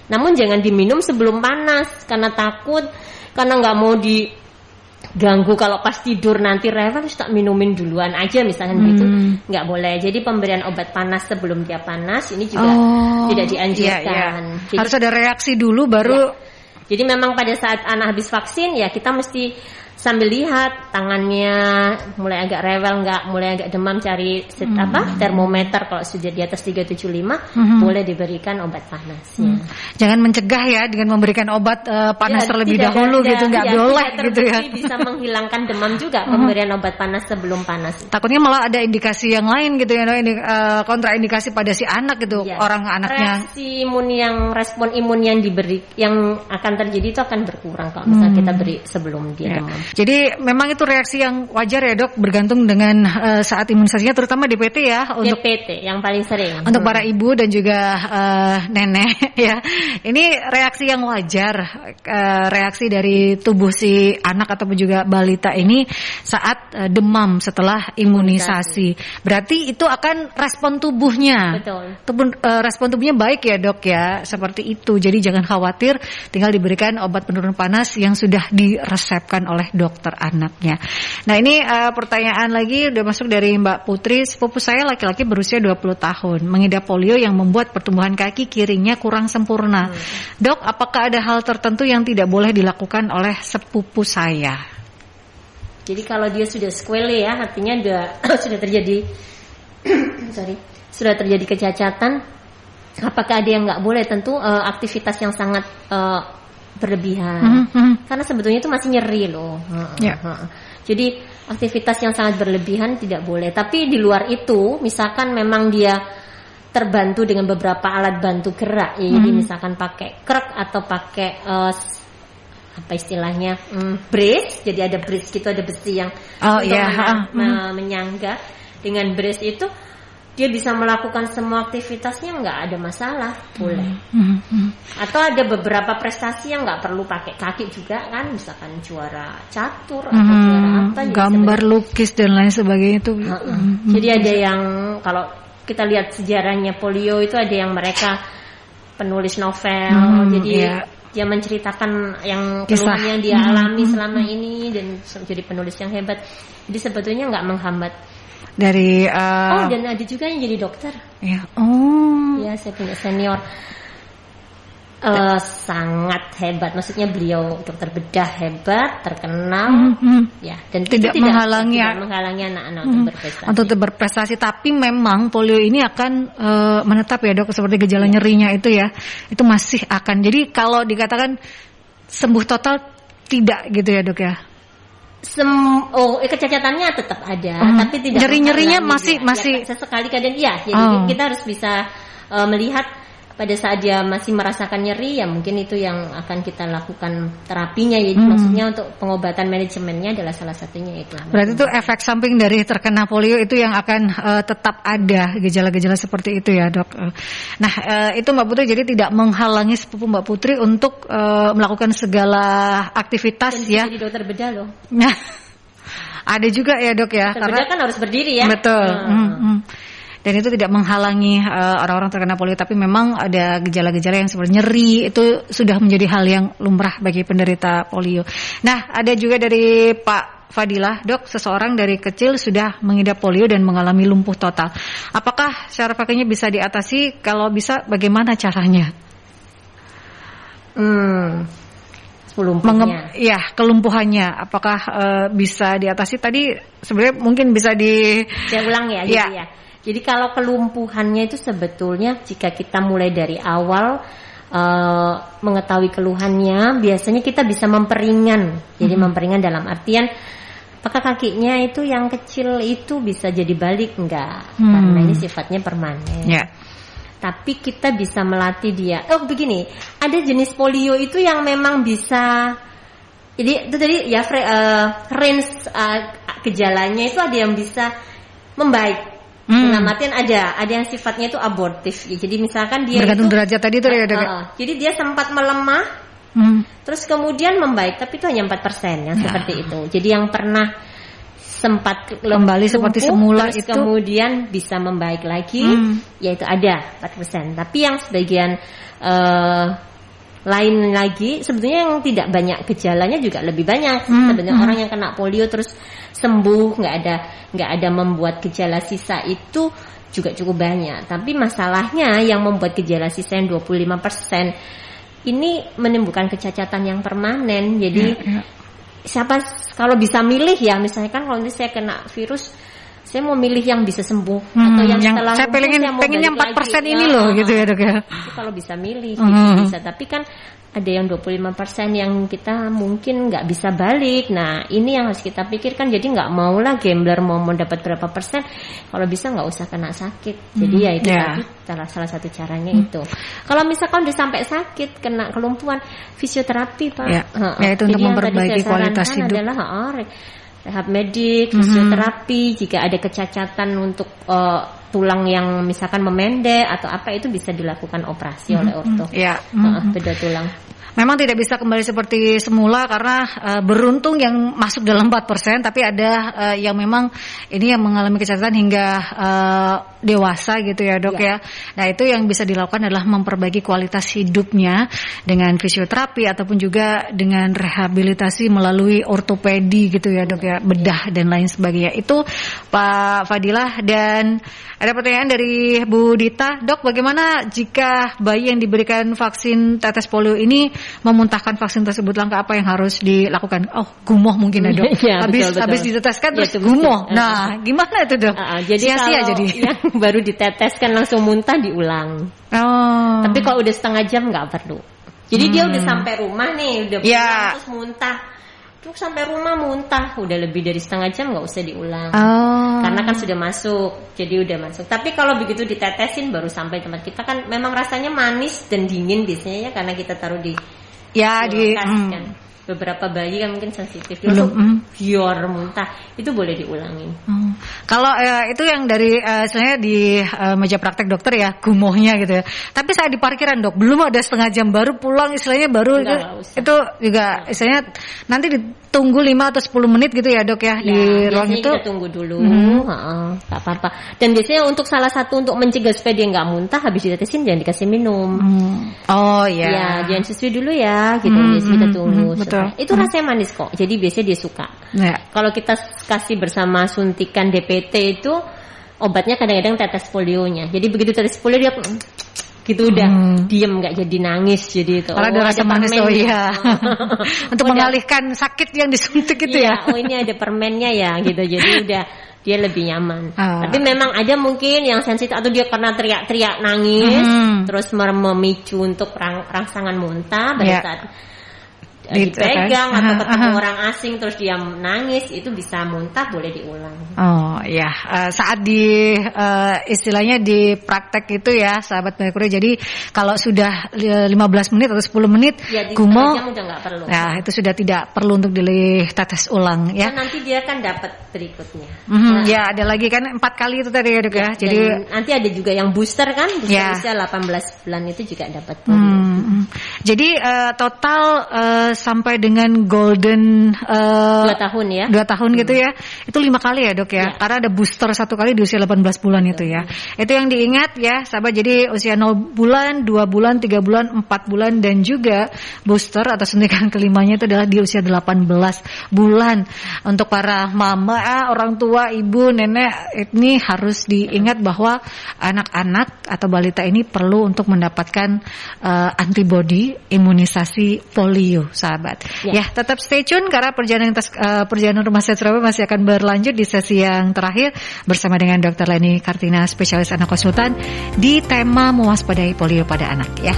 Namun jangan diminum sebelum panas, karena takut, karena nggak mau diganggu kalau pas tidur nanti rewel, tak minumin duluan aja misalkan gitu, nggak boleh. Jadi pemberian obat panas sebelum dia panas ini juga tidak dianjurkan. Jadi, harus ada reaksi dulu baru. Jadi memang pada saat anak habis vaksin ya kita mesti sambil lihat tangannya mulai agak rewel nggak, mulai agak demam, cari termometer. Kalau sudah di atas 375 boleh diberikan obat panasnya. Jangan mencegah ya dengan memberikan obat panas terlebih dahulu gitu, nggak boleh gitu ya. Bisa menghilangkan demam juga pemberian obat panas sebelum panas. Takutnya malah ada indikasi yang lain gitu ya, ini kontraindikasi pada si anak gitu, orang anaknya. Reaksi imun respon imun yang diberi yang akan terjadi itu akan berkurang kalau misalnya kita beri sebelum dia demam. Jadi memang itu reaksi yang wajar ya dok, bergantung dengan saat imunisasinya, terutama DPT ya. Untuk DPT yang paling sering. Untuk para ibu dan juga nenek ya. Ini reaksi yang wajar, reaksi dari tubuh si anak ataupun juga balita ini saat demam setelah imunisasi. Berarti itu akan respon tubuhnya. Betul. Respon tubuhnya baik ya dok ya, seperti itu. Jadi jangan khawatir, tinggal diberikan obat penurun panas yang sudah diresepkan oleh dokter anaknya. Nah ini pertanyaan lagi udah masuk dari Mbak Putri. Sepupu saya laki-laki berusia 20 tahun mengidap polio yang membuat pertumbuhan kaki kirinya kurang sempurna. Dok, apakah ada hal tertentu yang tidak boleh dilakukan oleh sepupu saya? Jadi kalau dia sudah squele ya, artinya sudah terjadi sudah terjadi kecacatan. Apakah ada yang nggak boleh? Tentu aktivitas yang sangat berlebihan, karena sebetulnya itu masih nyeri loh. Jadi aktivitas yang sangat berlebihan tidak boleh. Tapi di luar itu, misalkan memang dia terbantu dengan beberapa alat bantu gerak, ya, jadi misalkan pakai krek atau pakai apa istilahnya brace. Jadi ada brace gitu, ada besi yang menyangga. Dengan brace itu dia bisa melakukan semua aktivitasnya, nggak ada masalah, boleh. Atau ada beberapa prestasi yang nggak perlu pakai kaki juga kan, misalkan juara catur atau juara apa, gambar, lukis dan lain sebagainya itu. Jadi ada yang kalau kita lihat sejarahnya polio itu ada yang mereka penulis novel, jadi dia menceritakan yang keluhan yang dia alami selama ini dan jadi penulis yang hebat. Jadi sebetulnya nggak menghambat. Dari dan ada juga yang jadi dokter. Ya, saya punya senior sangat hebat. Maksudnya beliau dokter bedah hebat, terkenal, ya, dan tidak menghalangi anak-anak untuk berprestasi. Tapi memang polio ini akan menetap ya dok, seperti gejala nyerinya itu ya, itu masih akan. Jadi kalau dikatakan sembuh total tidak gitu ya dok ya? Kecacatannya tetap ada, tapi tidak. Nyeri-nyerinya masih sesekali kadang jadi kita harus bisa melihat pada saat dia masih merasakan nyeri, ya mungkin itu yang akan kita lakukan terapinya. Jadi maksudnya untuk pengobatan manajemennya adalah salah satunya itu. Berarti itu efek samping dari terkena polio itu yang akan tetap ada gejala-gejala seperti itu ya dok. Nah itu Mbak Putri, jadi tidak menghalangi sepupu Mbak Putri untuk melakukan segala aktivitas. Dan ya. Jadi dokter bedah loh. Nah ada juga ya dok ya. Dokter bedah kan harus berdiri ya. Betul. Dan itu tidak menghalangi orang-orang terkena polio, tapi memang ada gejala-gejala yang seperti nyeri, itu sudah menjadi hal yang lumrah bagi penderita polio. Nah, ada juga dari Pak Fadilah, dok, seseorang dari kecil sudah mengidap polio dan mengalami lumpuh total. Apakah cara pakainya bisa diatasi? Kalau bisa, bagaimana caranya? Kelumpuhannya, apakah bisa diatasi? Tadi sebenarnya mungkin bisa saya ulang ya, gitu ya. Jadi kalau kelumpuhannya itu sebetulnya jika kita mulai dari awal mengetahui keluhannya, biasanya kita bisa memperingan. Jadi memperingan dalam artian apakah kakinya itu yang kecil itu bisa jadi balik? Enggak, karena ini sifatnya permanen. Tapi kita bisa melatih dia. Begini, ada jenis polio itu yang memang bisa, jadi itu tadi ya range gejalanya itu ada yang bisa membaik. Dalam artian ada yang sifatnya itu abortif. Jadi misalkan dia bergantung itu, derajat tadi itu ya, Dok. Jadi dia sempat melemah, terus kemudian membaik, tapi itu hanya 4% yang seperti itu. Jadi yang pernah sempat kembali seperti semula terus itu kemudian bisa membaik lagi, yaitu ada 4%. Tapi yang sebagian lain lagi sebetulnya yang tidak banyak gejalanya juga lebih banyak. Sebenarnya orang yang kena polio terus sembuh, nggak ada membuat gejala sisa itu juga cukup banyak. Tapi masalahnya yang membuat gejala sisa yang 25% ini menimbulkan kecacatan yang permanen. Jadi siapa kalau bisa milih ya, misalnya kan kalau saya kena virus, saya mau milih yang bisa sembuh atau yang setelah saya pengen yang 4% ini loh gitu ya, Dok ya. Itu kalau bisa milih bisa, tapi kan ada yang 25% yang kita mungkin nggak bisa balik. Nah ini yang harus kita pikirkan. Jadi nggak mau lah gambler mau dapat berapa persen, kalau bisa nggak usah kena sakit. Jadi ya itu tadi salah satu caranya itu. Kalau misalkan udah sampai sakit, kena kelumpuhan, fisioterapi Pak. Ya itu untuk memperbaiki kualitas hidup adalah rehab medik, fisioterapi. Jika ada kecacatan untuk tulang yang misalkan memendek atau apa, itu bisa dilakukan operasi oleh orto. Bedah tulang. Memang tidak bisa kembali seperti semula karena beruntung yang masuk dalam 4%, tapi ada yang memang ini yang mengalami kecacatan hingga dewasa gitu ya, Dok ya. Nah itu yang bisa dilakukan adalah memperbaiki kualitas hidupnya dengan fisioterapi ataupun juga dengan rehabilitasi melalui ortopedi gitu ya, Dok ya, bedah dan lain sebagainya. Itu Pak Fadilah. Dan ada pertanyaan dari Bu Dita, Dok, bagaimana jika bayi yang diberikan vaksin tetes polio ini memuntahkan vaksin tersebut, langkah apa yang harus dilakukan? Oh, gumoh mungkin ya, Dok. Habis diteteskan terus gumoh. Nah, gimana itu, Dok? Jadi sia-sia jadi. Yang baru diteteskan langsung muntah diulang. Tapi kalau udah setengah jam nggak perlu. Jadi dia udah sampai rumah nih, udah pulang terus muntah. Terus sampai rumah muntah, udah lebih dari setengah jam nggak usah diulang. Karena kan sudah masuk, jadi udah masuk. Tapi kalau begitu ditetesin baru sampai tempat kita kan memang rasanya manis dan dingin biasanya ya, karena kita taruh di kan. Beberapa bayi kan mungkin sensitif, biar muntah, itu boleh diulangin. Kalau itu yang dari istilahnya di meja praktek dokter ya, gumohnya gitu ya. Tapi saya di parkiran, Dok, belum ada setengah jam baru pulang, istilahnya baru itu juga istilahnya nanti ditunggu 5 atau 10 menit gitu ya, Dok ya, di ruang itu. Kita tunggu dulu, nggak apa-apa. Dan biasanya untuk salah satu untuk mencegah supaya dia nggak muntah, habis ditetesin jangan dikasih minum. Ya, jangan susui dulu ya, gitu. Biasanya kita tunggu. Itu rasanya manis kok, jadi biasanya dia suka. Kalau kita kasih bersama suntikan DPT itu obatnya kadang-kadang tetes polionya. Jadi begitu tetes polio dia gitu udah diem, nggak jadi nangis, jadi itu. Karena ada rasa manis untuk mengalihkan sakit yang disuntik itu ya. Ini ada permennya ya gitu, jadi udah dia lebih nyaman. Tapi memang ada mungkin yang sensitif atau dia karena teriak-teriak nangis, terus memicu untuk rangsangan muntah pada saat dipegang atau ketemu orang asing terus dia nangis, itu bisa muntah, boleh diulang. Saat di istilahnya di praktek itu ya, sahabat Merkuri. Jadi kalau sudah 15 menit atau 10 menit gumoh, udah nggak perlu. Nah, itu sudah tidak perlu untuk ditetes ulang ya. Nanti dia kan dapat berikutnya. Ya, ada lagi kan 4 kali itu tadi ya, Dok ya. Jadi nanti ada juga yang booster kan, booster usia 18 bulan itu juga dapat. Jadi total sampai dengan golden 2 tahun ya. 2 tahun gitu ya. Itu 5 kali ya, Dok ya. Karena ada booster 1 kali di usia 18 bulan itu ya. Itu yang diingat ya, sahabat. Jadi usia 0 bulan, 2 bulan, 3 bulan, 4 bulan dan juga booster atau suntikan kelimanya itu adalah di usia 18 bulan. Untuk para mama, orang tua, ibu, nenek, ini harus diingat bahwa anak-anak atau balita ini perlu untuk mendapatkan antibodi imunisasi polio, sahabat. Ya, tetap stay tune karena perjalanan Rumah Sehat Surabaya masih akan berlanjut di sesi yang terakhir bersama dengan Dr. Leni Kartina, spesialis anak konsultan di tema mewaspadai polio pada anak ya.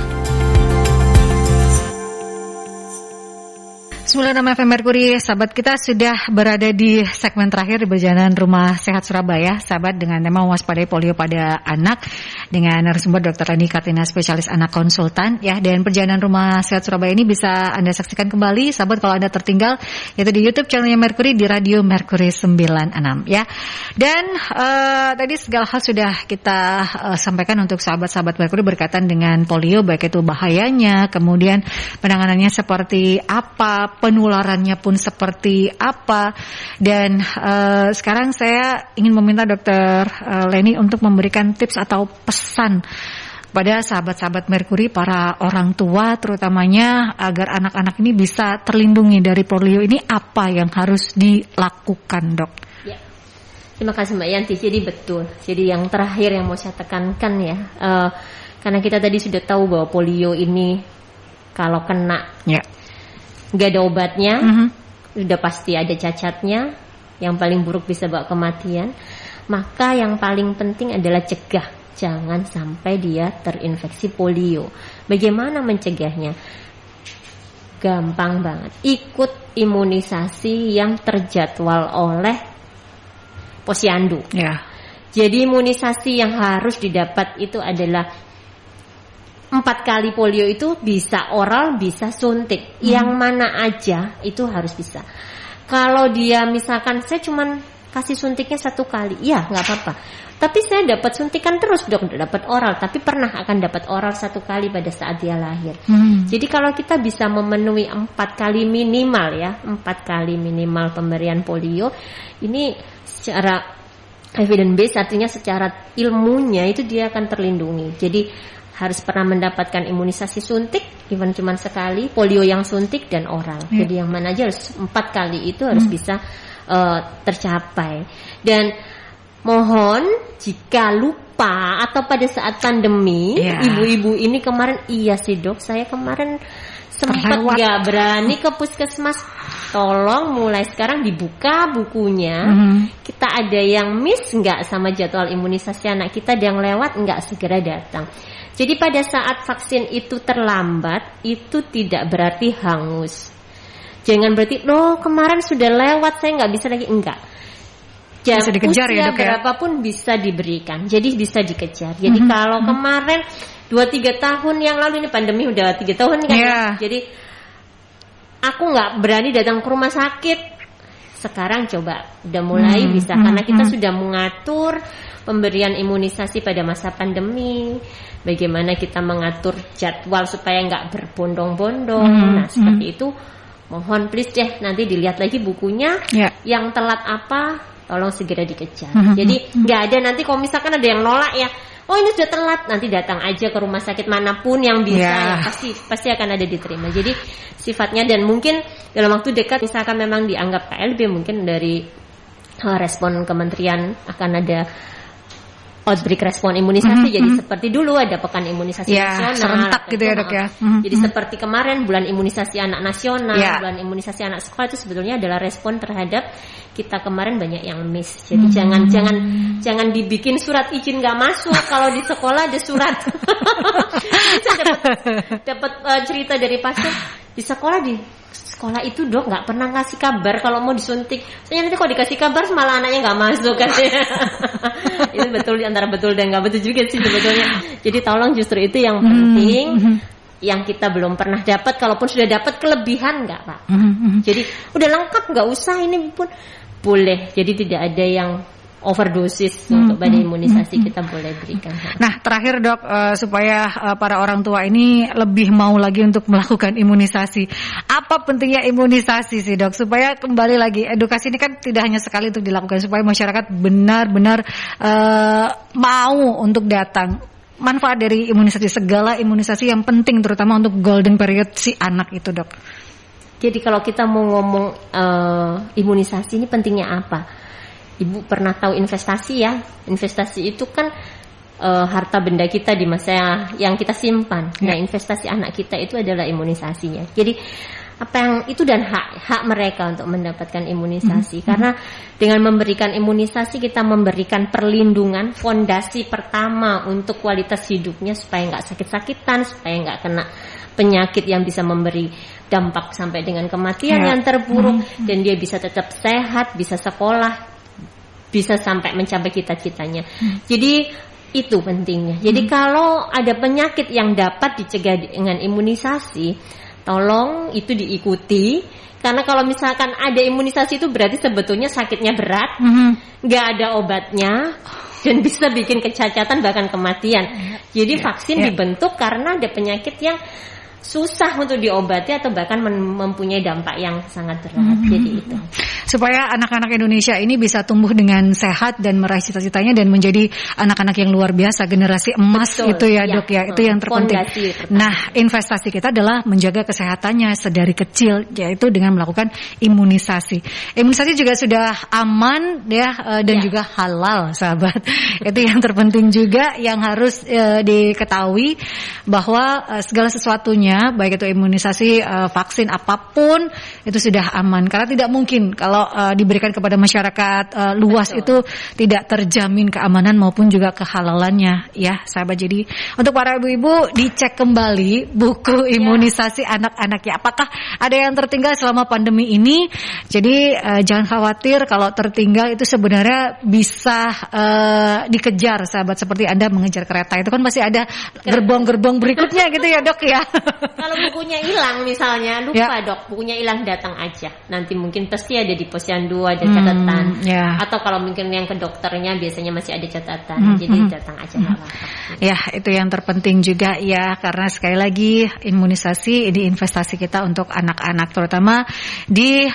106 FM Merkuri, sahabat, kita sudah berada di segmen terakhir di perjalanan Rumah Sehat Surabaya, sahabat, dengan tema mewaspadai polio pada anak dengan narasumber Dr. Leni Kartina, spesialis anak konsultan ya. Dan perjalanan Rumah Sehat Surabaya ini bisa Anda saksikan kembali, sahabat, kalau Anda tertinggal, yaitu di YouTube channelnya Merkuri, di Radio Merkuri 96 ya. Dan tadi segala hal sudah kita sampaikan untuk sahabat-sahabat Merkuri berkaitan dengan polio, baik itu bahayanya, kemudian penanganannya seperti apa, penularannya pun seperti apa. Dan sekarang saya ingin meminta Dr. Leni untuk memberikan tips atau pesan pada sahabat-sahabat Merkuri, para orang tua terutamanya, agar anak-anak ini bisa terlindungi dari polio ini. Apa yang harus dilakukan, Dok? Ya. Terima kasih Mbak Yanti. Jadi betul. Jadi yang terakhir yang mau saya tekankan ya, karena kita tadi sudah tahu bahwa polio ini kalau kena nggak ada obatnya, sudah pasti ada cacatnya, yang paling buruk bisa bawa kematian. Maka yang paling penting adalah cegah, jangan sampai dia terinfeksi polio. Bagaimana mencegahnya? Gampang banget, ikut imunisasi yang terjadwal oleh posyandu. Jadi imunisasi yang harus didapat itu adalah 4 kali polio, itu bisa oral, bisa suntik. Yang mana aja itu harus bisa. Kalau dia misalkan saya cuman kasih suntiknya 1 kali, ya nggak apa-apa. Tapi saya dapat suntikan terus, dok, dapat oral. Tapi pernah akan dapat oral 1 kali pada saat dia lahir. Jadi kalau kita bisa memenuhi 4 kali minimal ya, 4 kali minimal pemberian polio, ini secara evidence base, artinya secara ilmunya itu dia akan terlindungi. Jadi harus pernah mendapatkan imunisasi suntik, even cuma sekali, polio yang suntik dan oral. Jadi yang mana aja harus 4 kali itu harus bisa tercapai. Dan mohon jika lupa atau pada saat pandemi, ibu-ibu ini kemarin, iya sih dok, saya kemarin sempat nggak berani ke puskesmas. Tolong mulai sekarang dibuka bukunya. Kita ada yang miss nggak sama jadwal imunisasi anak kita, yang lewat nggak segera datang. Jadi pada saat vaksin itu terlambat, itu tidak berarti hangus. Jangan berarti, loh kemarin sudah lewat, saya nggak bisa lagi. Enggak. Bisa dikejar ya, dok, berapapun bisa diberikan. Jadi bisa dikejar. Jadi kalau kemarin 2-3 tahun yang lalu, ini pandemi udah 3 tahun kan. Jadi aku nggak berani datang ke rumah sakit. Sekarang coba udah mulai bisa, karena kita sudah mengatur pemberian imunisasi pada masa pandemi. Bagaimana kita mengatur jadwal supaya nggak berbondong-bondong. Nah seperti itu. Mohon please deh, nanti dilihat lagi bukunya. Yang telat apa, tolong segera dikejar. Jadi nggak ada nanti kalau misalkan ada yang nolak ya, oh ini sudah telat, nanti datang aja ke rumah sakit manapun yang bisa, ya pasti akan ada diterima. Jadi sifatnya, dan mungkin dalam waktu dekat misalkan memang dianggap KLB, mungkin dari respon kementerian akan ada outbreak respon imunisasi. Jadi seperti dulu ada pekan imunisasi nasional serentak gitu ya dok ya. Jadi seperti kemarin bulan imunisasi anak nasional, bulan imunisasi anak sekolah, itu sebetulnya adalah respon terhadap kita kemarin banyak yang miss. Jadi jangan dibikin surat izin nggak masuk kalau di sekolah ada surat. Saya dapat cerita dari pasien di sekolah itu dok nggak pernah ngasih kabar kalau mau disuntik. Soalnya nanti kalau dikasih kabar malah anaknya nggak masuk kan. Itu betul, antara betul dan nggak betul juga sih sebetulnya. Jadi tolong, justru itu yang penting. Yang kita belum pernah dapat, kalaupun sudah dapat kelebihan nggak pak. Jadi udah lengkap, nggak usah ini pun boleh. Jadi tidak ada yang overdosis untuk pada imunisasi, kita boleh berikan. Nah terakhir dok, supaya para orang tua ini lebih mau lagi untuk melakukan imunisasi, apa pentingnya imunisasi sih dok, supaya kembali lagi edukasi ini kan tidak hanya sekali untuk dilakukan, supaya masyarakat benar-benar mau untuk datang. Manfaat dari imunisasi, segala imunisasi yang penting terutama untuk golden period si anak itu dok. Jadi kalau kita mau ngomong imunisasi ini pentingnya apa? Ibu pernah tahu investasi ya? Investasi itu kan harta benda kita di masa yang kita simpan. Nah investasi anak kita itu adalah imunisasinya. Jadi apa yang itu dan hak mereka untuk mendapatkan imunisasi. Karena dengan memberikan imunisasi kita memberikan perlindungan, fondasi pertama untuk kualitas hidupnya supaya nggak sakit-sakitan, supaya nggak kena penyakit yang bisa memberi dampak sampai dengan kematian yang terburuk, dan dia bisa tetap sehat, bisa sekolah, bisa sampai mencapai cita-citanya. Jadi itu pentingnya. Jadi kalau ada penyakit yang dapat dicegah dengan imunisasi, tolong itu diikuti. Karena kalau misalkan ada imunisasi itu berarti sebetulnya sakitnya berat, nggak ada obatnya, dan bisa bikin kecacatan bahkan kematian. Jadi vaksin dibentuk karena ada penyakit yang susah untuk diobati atau bahkan mempunyai dampak yang sangat berat. Jadi itu. Supaya anak-anak Indonesia ini bisa tumbuh dengan sehat dan meraih cita-citanya dan menjadi anak-anak yang luar biasa, generasi emas. Betul, itu ya Dok ya, itu yang terpenting. Nah, investasi kita adalah menjaga kesehatannya sedari kecil, yaitu dengan melakukan imunisasi. Imunisasi juga sudah aman ya dan juga halal, sahabat. Itu yang terpenting juga yang harus diketahui, bahwa segala sesuatunya, baik itu imunisasi, vaksin apapun itu sudah aman, karena tidak mungkin kalau diberikan kepada masyarakat luas itu tidak terjamin keamanan maupun juga kehalalannya ya sahabat. Jadi untuk para ibu-ibu dicek kembali buku imunisasi anak-anaknya, apakah ada yang tertinggal selama pandemi ini. Jadi jangan khawatir kalau tertinggal, itu sebenarnya bisa dikejar sahabat, seperti Anda mengejar kereta, itu kan masih ada gerbong-gerbong berikutnya gitu ya Dok ya. Kalau bukunya hilang misalnya, lupa Dok, bukunya hilang, datang aja. Nanti mungkin pasti ada di posyandu ada catatan. Atau kalau mungkin yang ke dokternya biasanya masih ada catatan. Jadi datang aja apa-apa. Ya, itu yang terpenting juga ya, karena sekali lagi imunisasi ini investasi kita untuk anak-anak, terutama di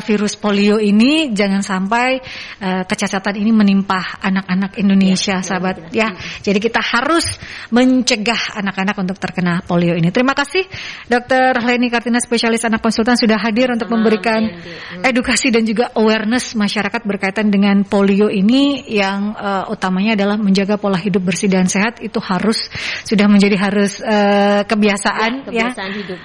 virus polio ini. Jangan sampai kecacatan ini menimpa anak-anak Indonesia sahabat ya. Jadi kita harus mencegah anak-anak untuk terkena polio ini. Terima kasih Dr. Leni Kartina, spesialis anak konsultan, sudah hadir untuk memberikan edukasi dan juga awareness masyarakat berkaitan dengan polio ini, yang utamanya adalah menjaga pola hidup bersih dan sehat. Itu sudah menjadi kebiasaan hidup.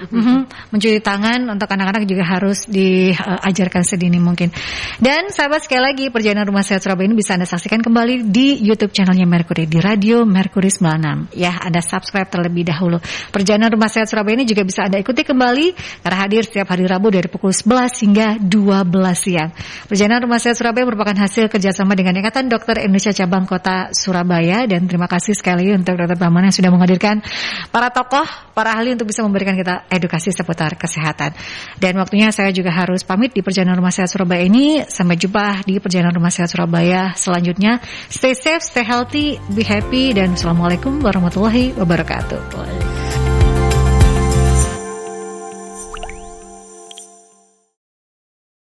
Mencuci tangan untuk anak-anak juga harus diajarkan sedini mungkin. Dan sahabat, sekali lagi perjalanan Rumah Sehat Surabaya ini bisa Anda saksikan kembali di YouTube channelnya Mercury, di Radio Mercury 96 ya. Anda subscribe terlebih dahulu. Perjalanan Rumah Sehat Surabaya ini juga bisa Anda ikuti kembali karena hadir setiap hari Rabu dari pukul 11 hingga 12 siang. Perjalanan Rumah Sehat Surabaya merupakan hasil kerjasama dengan Ikatan Dokter Indonesia Cabang Kota Surabaya, dan terima kasih sekali untuk Dr. Bambang yang sudah menghadirkan para tokoh, para ahli untuk bisa memberikan kita edukasi seputar kesehatan. Dan waktunya saya juga harus pamit di Perjalanan Rumah Sehat Surabaya ini. Sampai jumpa di Perjalanan Rumah Sehat Surabaya selanjutnya. Stay safe, stay healthy, be happy, dan Assalamualaikum warahmatullahi wabarakatuh.